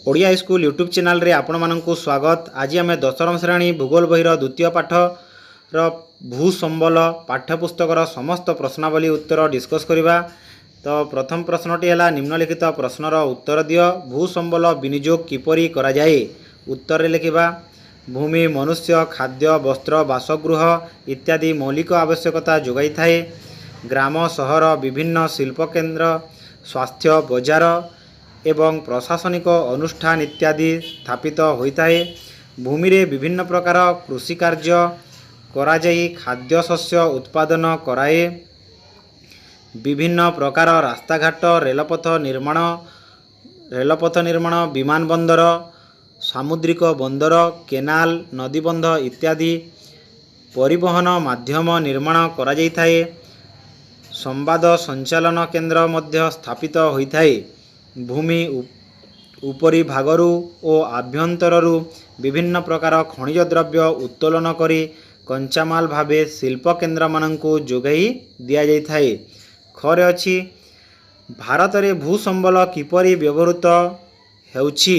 Odia school YouTube channel रे आपण मानकु स्वागत। आज आम दशम श्रेणी भूगोल बहिर द्वितीय पाठर भूसंबल पाठ्यपुस्तकर समस्त प्रश्नावली उत्तर डिस्कस करवा। तो प्रथम प्रश्नटी है निम्नलिखित प्रश्नर उत्तर दियो। भूसंबल विनियोग किपरि करा जाए? उत्तर लिखा भूमि मनुष्य खाद्य वस्त्र बासगृह इत्यादि मौलिक आवश्यकता जोगाई थाए। ग्राम सहर विभिन्न शिल्प केन्द्र स्वास्थ्य बजार एवं प्रशासनिक अनुष्ठान इत्यादि स्थापित होता है। भूमि रे विभिन्न प्रकार कृषि कार्य कराई खाद्य शस्य उत्पादन कराए। विभिन्न प्रकार रास्ताघाट रेलपथ निर्माण विमान बंदर सामुद्रिक बंदर केनाल नदीबंध इत्यादि परिवहन माध्यम निर्माण करा जाई थाए। संवाद संचालन केन्द्र मध्य स्थापित होता है। भूमि उपरी भागरू और आभ्यंतररू विभिन्न प्रकार खनिज द्रव्य उत्तोलन करी कंचामाल भावे शिल्प केन्द्र मानंकु जोगाई दिया जाई थाए। खरे अछि भारत रे भूसंबल किपरि व्यवहृत हेउछि?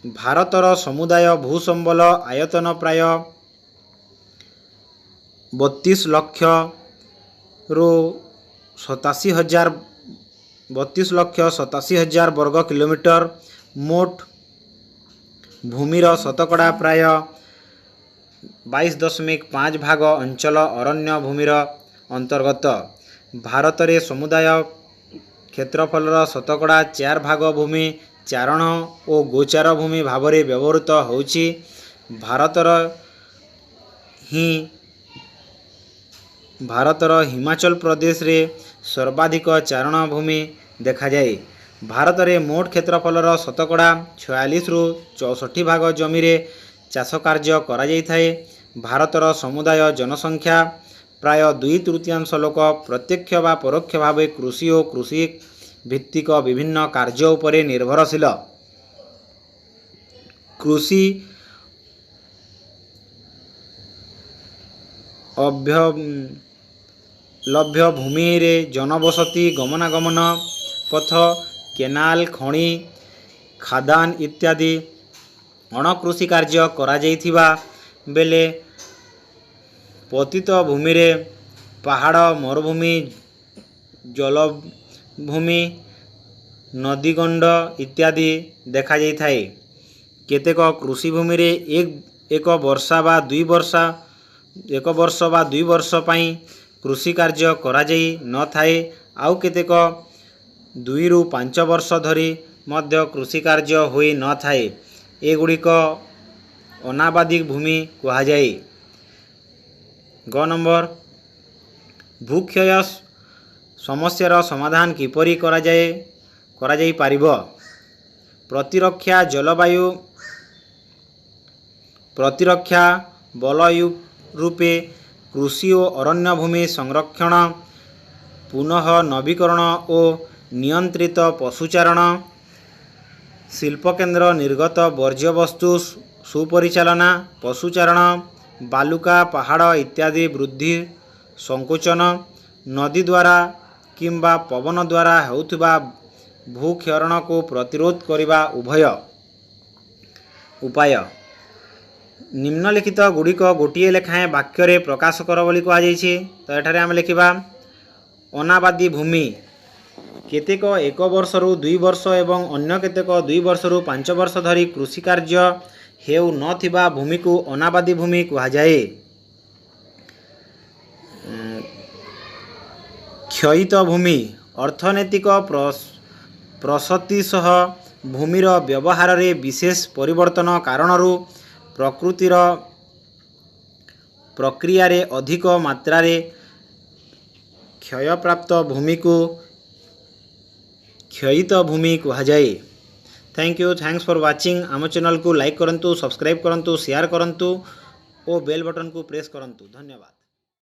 भारतर समुदाय भूसंबल आयतन प्राय 32 लाख रु 87,000 वर्ग किलोमीटर। मोट भूमिर शतकड़ा प्राय 22.5 भाग अंचल अरण्य भूमिर अंतर्गत। भारत रे समुदाय क्षेत्रफलर शतकड़ा 4 भाग भूमि चारण और गोचार भूमि भाव में व्यवहृत होउछि। भारतर हिमाचल प्रदेश रे सर्वाधिक चारण भूमि देखा जाए। भारत में मोट क्षेत्रफलर शतकड़ा 46 रु 64 भाग जमी रे चाष कार्य करा जाई थाए। भारतर समुदाय जनसंख्या प्राय 2/3 लोक प्रत्यक्ष व परोक्ष भाव कृषि और कृषि भित्तिक विभिन्न कार्य उपरे निर्भरशील। कृषि लभ्य भूमि रे जनबसति गमनागमन पथ केनाल खणी खादान इत्यादि अणकृषि कार्य करा जाइथिबा बेले पतित भूमि रे पहाड़ मरुभूमि जलभूमि नदीगंड इत्यादि देखा जाई थाए। केतेक कृषि भूमि रे एक वर्ष बा 2 वर्ष पई कृषि कार्य करा जाई न थाए। आउ केतेक 2 रु 5 वर्ष धरी मध्य कृषि कार्य होई न थाए। एगुड़िक अनाबादी भूमि कहा जाए। ग नंबर भूक्षय समस्यार समाधान किपरि करा जाई पारिबो? प्रतिरक्षा जलवायु प्रतिरक्षा बलयु रूपे कृषि और अरण्य भूमि संरक्षण पुनः नवीकरण और नियंत्रित पशुचारण शिल्पकेन्द्र निर्गत वर्ज्यवस्तु सुपरिचालना पशुचारण बालुका पहाड़ इत्यादि वृद्धि संकुचन नदी द्वारा किंबा पवन द्वारा होउथिबा भूक्षरण को प्रतिरोध करिबा उपाय। निम्नलिखित गुड़िक गोटे लेखाएं वाक्य प्रकाश कर बोली कहा जाइछि। तो एठारे आम लिखिबा अनाबादी भूमि केतेक 1 वर्ष रु 2 वर्ष एवं अन्य केतेक 2 वर्ष रु 5 वर्ष धरी कृषि कार्य हेउ नथिबा भूमि को अनाबादी भूमि कहा जाए। क्षयित भूमि अर्थनैतिक प्रसति सह भूमिर व्यवहार रे विशेष परिवर्तन कारणरू प्रकृतिर प्रक्रिया रे अधिक मात्रा रे क्षयप्राप्त भूमि को क्षयित भूमि कहा जाए। Thanks for watching. आम चैनल को लाइक करंतु सब्सक्राइब करंतु शेयर करंतु और बेल बटन को प्रेस करंतु। धन्यवाद।